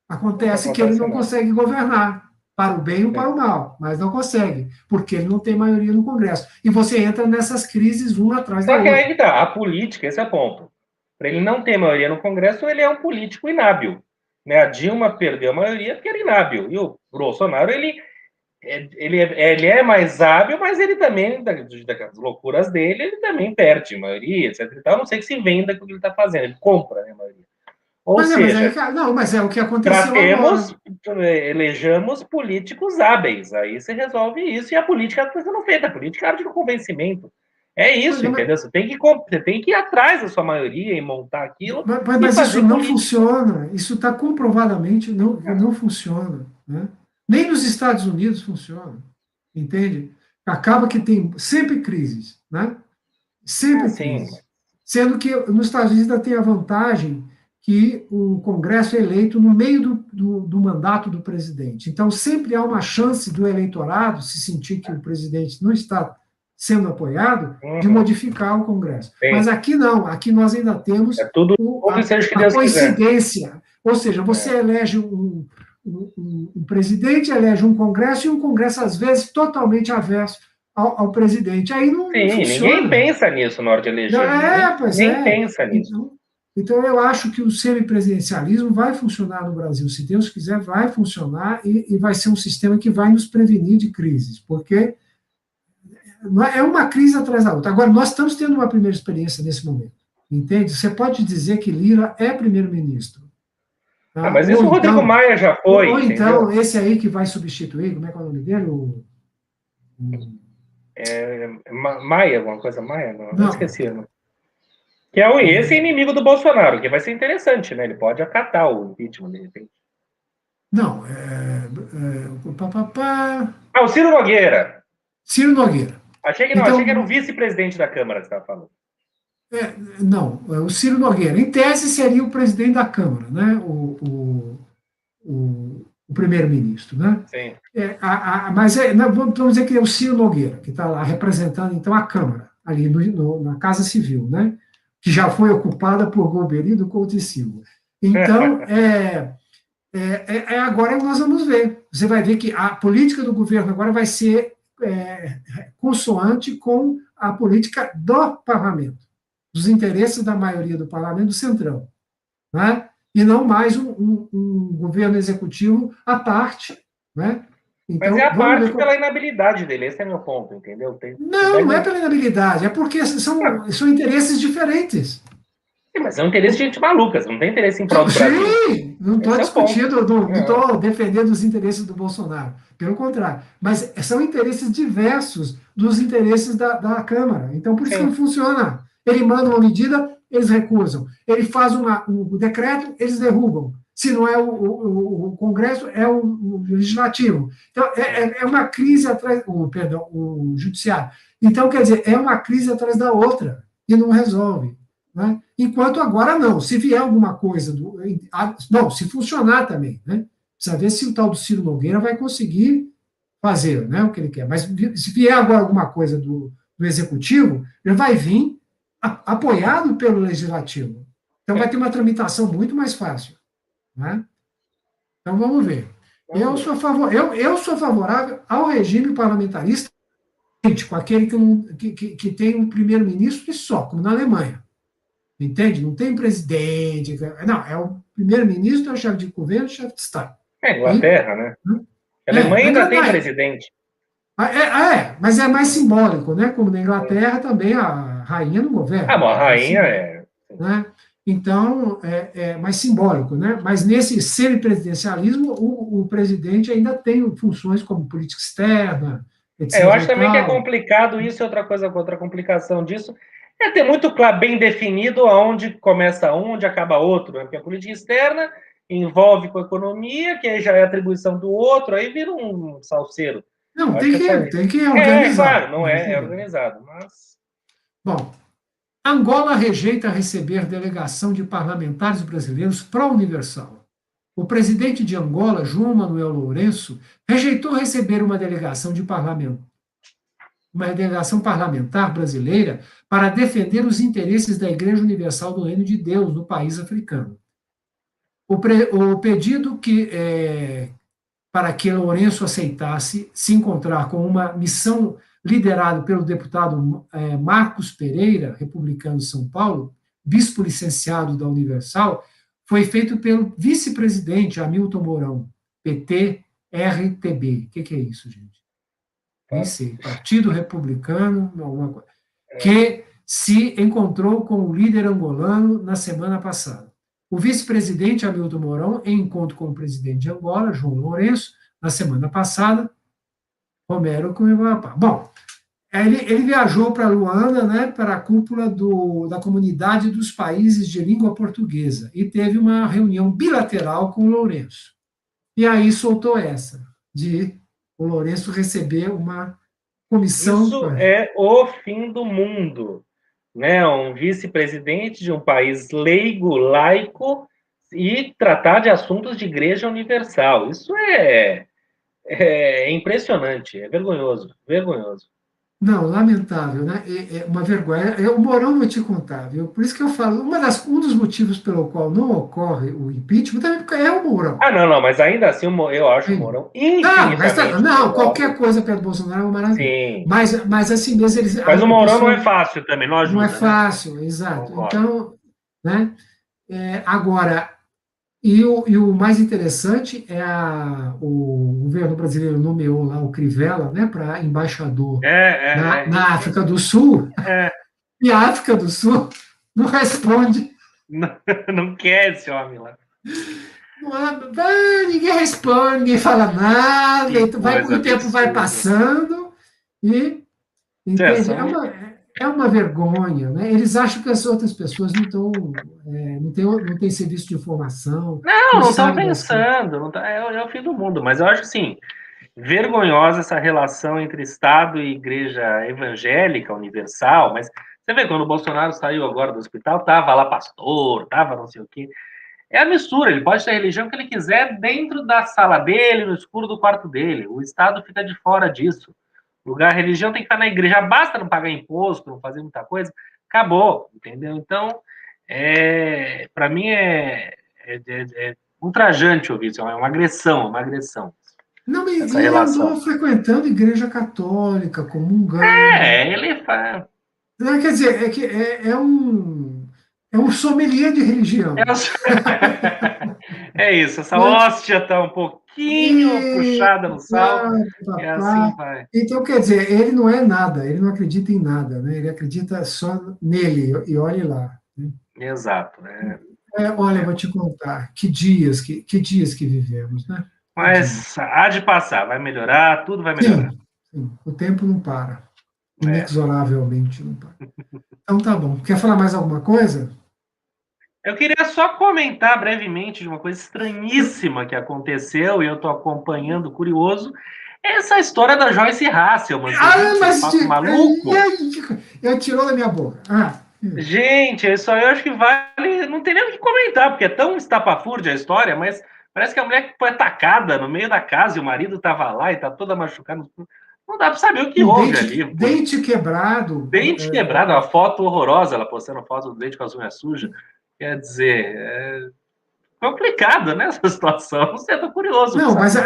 Não Acontece que ele acontece não nada. consegue governar, para o bem ou para o mal, mas não consegue, porque ele não tem maioria no Congresso. E você entra nessas crises uma atrás da Só que outra. aí que tá, a política, esse é o ponto. Para ele não ter maioria no Congresso, ele é um político inábil. Né? A Dilma perdeu a maioria porque era inábil. E o Bolsonaro, ele é mais hábil, mas ele também, das loucuras dele, ele também perde maioria, etc. Então, não sei que se venda com o que ele está fazendo, ele compra né, a maioria. Ou Mas aí, seja, não, mas é o que aconteceu agora. tratemos, elejamos políticos hábeis, aí você resolve isso e a política está sendo feita, a política é arte do convencimento. É Mas, isso, entendeu? Você tem que ir atrás da sua maioria e montar aquilo e mas isso fazer não política. funciona, isso está comprovadamente não funciona. Né? Nem nos Estados Unidos funciona, entende? Acaba que tem sempre crises, né? Sempre Sim. crises. Sendo que nos Estados Unidos ainda tem a vantagem que o Congresso é eleito no meio do mandato do presidente. Então, sempre há uma chance do eleitorado se sentir que o presidente não está sendo apoiado, de Uhum. modificar o Congresso. Sim. Mas aqui não, aqui nós ainda temos É tudo novo e seja o que a Deus quiser. coincidência. Ou seja, você É. elege um presidente, elege um Congresso, e um Congresso, às vezes, totalmente averso ao presidente. Aí não Sim, ninguém funciona. pensa nisso na hora de eleger. Ninguém, Pois ninguém é. pensa nisso. Então, eu acho que o semipresidencialismo vai funcionar no Brasil. Se Deus quiser, vai funcionar e vai ser um sistema que vai nos prevenir de crises, porque é uma crise atrás da outra. Agora, nós estamos tendo uma primeira experiência nesse momento, entende? Você pode dizer que Lira é primeiro-ministro. Tá? Mas isso o Rodrigo Maia já foi, ou entendeu? então esse aí que vai substituir, como é que é o nome dele? Maia, alguma coisa Maia? Não Não, esqueci. Não. Que é esse inimigo do Bolsonaro, que vai ser interessante, né? Ele pode acatar o impeachment, de repente. não, O Ciro Nogueira. Ciro Nogueira. Achei que era o Então, vice-presidente da Câmara que você estava falando. não, o Ciro Nogueira. Em tese, seria o presidente da Câmara, né? O primeiro-ministro, né? Sim. Mas vamos dizer que é o Ciro Nogueira, que está lá representando, então, a Câmara, ali na Casa Civil, né? Que já foi ocupada por Golbery do Couto e Silva. Então, agora nós vamos ver. Você vai ver que a política do governo agora vai ser consoante com a política do parlamento, dos interesses da maioria do parlamento, do Centrão. Né? e não mais um governo executivo à parte, né? Então, Mas é a vamos parte ver pela inabilidade dele, esse é meu ponto, entendeu? Não é pela inabilidade, é porque são interesses diferentes. Sim, mas é um interesse de gente maluca, você não tem interesse em prol do Brasil. Sim, não estou Esse é o ponto. discutindo, não estou defendendo os interesses do Bolsonaro, pelo contrário. Mas são interesses diversos dos interesses da Câmara. Então, por isso que Sim. não funciona. Ele manda uma medida, eles recusam. Ele faz um decreto, eles derrubam. Se não é o Congresso, é o Legislativo. Então, é uma crise atrás, perdão, o Judiciário. Então, quer dizer, é uma crise atrás da outra e não resolve. Né? Enquanto agora não. Se vier alguma coisa. Não, se funcionar também. Né? Precisa ver se o tal do Ciro Nogueira vai conseguir fazer, né, o que ele quer. Mas se vier agora alguma coisa do Executivo, ele vai vir apoiado pelo Legislativo. Então vai ter uma tramitação muito mais fácil. Né? Então vamos ver. Eu sou favorável ao regime parlamentarista, com aquele que tem um primeiro-ministro e só, como na Alemanha. Entende? Não tem presidente. Não, é o primeiro-ministro, é o chefe de governo, chefe de Estado. É Inglaterra, né? A Alemanha ainda tem presidente. Mas é mais simbólico, né? Como na Inglaterra também a rainha não governa. Bom, a rainha é. Né? Então, é mais simbólico, né? Mas nesse semipresidencialismo, o presidente ainda tem funções como política externa, etc. Eu acho também que é complicado isso, e outra complicação disso é ter muito claro, bem definido aonde começa um, onde acaba outro, né? Porque a política externa envolve com a economia, que aí já é atribuição do outro, aí vira um salseiro. Não, tem que organizar. Claro, não é organizado, mas... Bom, Angola rejeita receber delegação de parlamentares brasileiros pró-Universal. O presidente de Angola, João Manuel Lourenço, rejeitou receber uma delegação parlamentar brasileira para defender os interesses da Igreja Universal do Reino de Deus no país africano. O pedido para que Lourenço aceitasse se encontrar com uma missão liderada pelo deputado Marcos Pereira, republicano de São Paulo, bispo licenciado da Universal, foi feito pelo vice-presidente Hamilton Mourão, PT-RTB. O que é isso, gente? Nem sei. Partido Republicano, alguma coisa. Que se encontrou com o líder angolano na semana passada. O vice-presidente Hamilton Mourão, em encontro com o presidente de Angola, João Lourenço, na semana passada, Romero Cunha. Bom, ele viajou para Luanda, né, para a cúpula da Comunidade dos Países de Língua Portuguesa, e teve uma reunião bilateral com o Lourenço. E aí soltou essa, de o Lourenço receber uma comissão... Isso é o fim do mundo. Né, um vice-presidente de um país leigo, laico, e tratar de assuntos de igreja universal. Isso é impressionante, é vergonhoso, vergonhoso. Não, lamentável, né? É uma vergonha. O Mourão vou te contar, viu? Por isso que eu falo, um dos motivos pelo qual não ocorre o impeachment também porque é o Mourão. Não, mas ainda assim eu acho o Mourão infinitamente... Não, qualquer coisa perto do Bolsonaro é uma maravilha. Sim. Mas assim mesmo eles... Mas o Mourão não é fácil também, não ajuda. Não é fácil, né? Exato. Então, né? Agora, e o mais interessante é o governo brasileiro nomeou lá o Crivella, né, para embaixador na África do Sul, e a África do Sul não responde. Não quer esse homem lá. Ninguém responde, ninguém fala nada, o tempo vai passando e... Entende? É uma vergonha, né? Eles acham que as outras pessoas não têm serviço de informação. Não estão pensando, é o fim do mundo. Mas eu acho assim, vergonhosa essa relação entre Estado e Igreja Evangélica Universal. Mas você vê, quando o Bolsonaro saiu agora do hospital, tava lá pastor, tava não sei o quê. É a mistura, ele pode ter a religião que ele quiser dentro da sala dele, no escuro do quarto dele. O Estado fica de fora disso. A religião tem que estar na igreja, basta não pagar imposto, não fazer muita coisa, acabou, entendeu? Então, para mim é ultrajante ouvir isso, é uma agressão, Não, ele andou frequentando igreja católica, comungando. Ele faz. Quer dizer, É um sommelier de religião. É isso, essa hóstia está um pouquinho puxada no sal, e assim vai. Então, quer dizer, ele não é nada, ele não acredita em nada, né? Ele acredita só nele, e olhe lá. Né? Exato. Olha, eu vou te contar, que dias que vivemos, né? Mas há de passar, vai melhorar, tudo vai melhorar. Sim, o tempo não para, inexoravelmente não para. Então tá bom. Quer falar mais alguma coisa? Eu queria só comentar brevemente de uma coisa estranhíssima que aconteceu, e eu estou acompanhando, curioso, essa história da Joyce Hasselman. Mas maluco? Eu tirou da minha boca. Gente, isso aí eu acho que vale... Não tem nem o que comentar, porque é tão estapafúrdia a história, mas parece que a mulher foi atacada no meio da casa e o marido estava lá e está toda machucada. Não dá para saber o que houve ali. Dente quebrado. Dente quebrado, uma foto horrorosa, ela postando foto do dente com as unhas sujas. Quer dizer, é complicado, né, essa situação. Não sei, tô curioso. Não, mas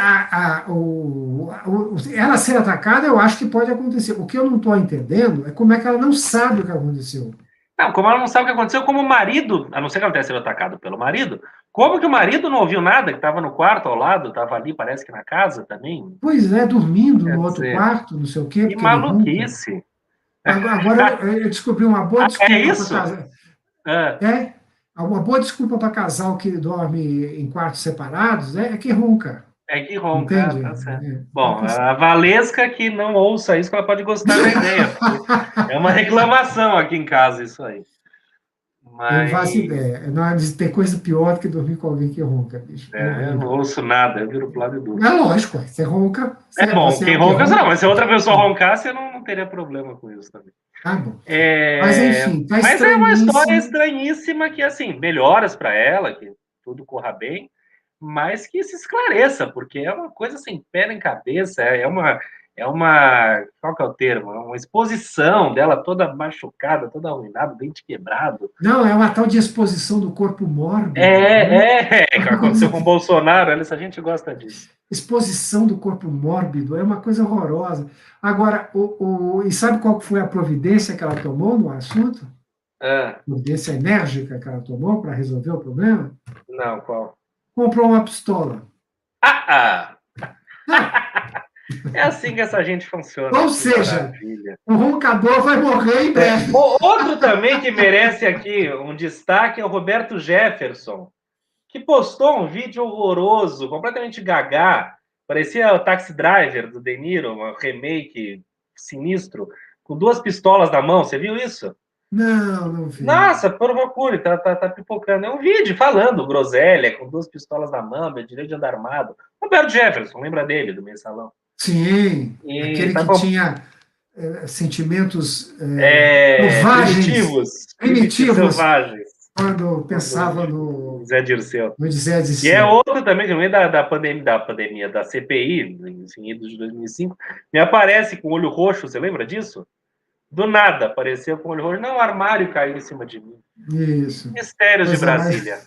ela ser atacada, eu acho que pode acontecer. O que eu não estou entendendo é como é que ela não sabe o que aconteceu. Não, como ela não sabe o que aconteceu, como o marido, a não ser que ela tenha sido atacada pelo marido, como que o marido não ouviu nada, que estava no quarto ao lado, estava ali, parece que na casa também? Pois é, dormindo no outro quarto, não sei o quê. Que maluquice. Agora eu descobri uma boa desculpa para casar. Uma boa desculpa para casal que dorme em quartos separados é que ronca. É que ronca, entende? Tá certo. Bom, a Valesca que não ouça isso, que ela pode gostar da ideia. É uma reclamação aqui em casa isso aí. Eu não faço ideia. Não, tem coisa pior do que dormir com alguém que ronca, bicho. Eu não ouço nada, eu viro pro lado e durmo. É lógico, você ronca. Quem ronca, não, mas se outra pessoa roncasse, eu não teria problema com isso também. Tá bom. Mas enfim, tá Mas é uma história estranhíssima que, assim, melhoras para ela, que tudo corra bem, mas que se esclareça, porque é uma coisa sem pé nem cabeça, é uma, qual que é o termo? É uma exposição dela toda machucada, toda arruinada, dente quebrado. Não, é uma tal de exposição do corpo mórbido. Que aconteceu com o Bolsonaro, a gente gosta disso. Exposição do corpo mórbido é uma coisa horrorosa. Agora, e sabe qual foi a providência que ela tomou no assunto? Providência enérgica que ela tomou para resolver o problema? Não, qual? Comprou uma pistola. É assim que essa gente funciona. Ou seja, o roncador vai morrer em breve. Outro também que merece aqui um destaque é o Roberto Jefferson, que postou um vídeo horroroso, completamente gaga, parecia o Taxi Driver do De Niro, um remake sinistro, com 2 pistolas na mão. Você viu isso? Não vi. Nossa, procure, tá pipocando. É um vídeo falando groselha, com 2 pistolas na mão, direito de andar armado. Roberto Jefferson, lembra dele, do Mensalão? Sim, aquele que tinha sentimentos primitivos, selvagens. Quando pensava no Zé Dirceu. No Zé Dirceu. E é outro também, que no meio da pandemia, da CPI, em de 2005, me aparece com o olho roxo, você lembra disso? Do nada, apareceu com o olho roxo. Não, o armário caiu em cima de mim. Isso. Mistérios de Brasília.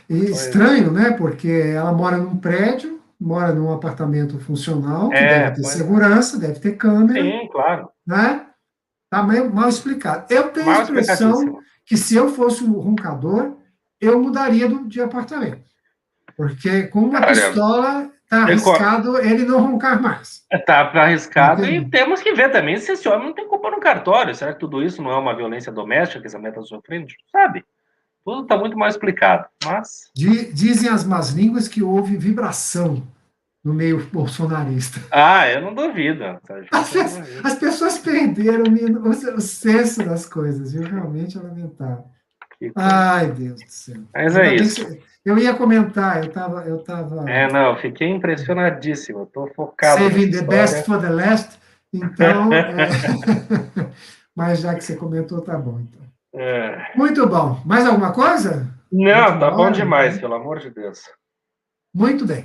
Estranho, né? Porque ela mora num prédio, mora num apartamento funcional, que deve ter segurança, deve ter câmera. Sim, claro. Né? Tá mal explicado. Eu tenho a impressão que se eu fosse um roncador, eu mudaria de apartamento. Porque com uma pistola está arriscado ele não roncar mais. Está arriscado. E temos que ver também se esse homem não tem culpa no cartório. Será que tudo isso não é uma violência doméstica que essa mulher está sofrendo? Sabe? Tudo está muito mal explicado. Mas... Dizem as más línguas que houve vibração no meio bolsonarista. Eu não duvido. As pessoas perderam o senso das coisas, viu? Realmente é lamentável. Ai, Deus do céu. Mas é isso. Eu ia comentar, eu tava... eu fiquei impressionadíssimo. Estou focado. Saving the best for the last. Então, mas já que você comentou, tá bom. Então. Muito bom. Mais alguma coisa? Não, tá bom demais, pelo amor de Deus. Muito bem.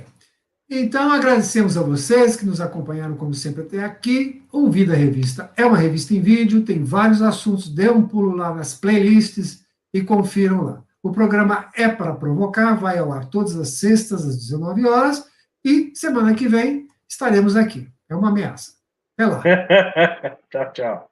Então, agradecemos a vocês que nos acompanharam, como sempre, até aqui. O Vida Revista é uma revista em vídeo, tem vários assuntos, dê um pulo lá nas playlists e confiram lá. O programa é para provocar, vai ao ar todas as sextas, às 19 horas, e semana que vem estaremos aqui. É uma ameaça. Até lá. Tchau, tchau.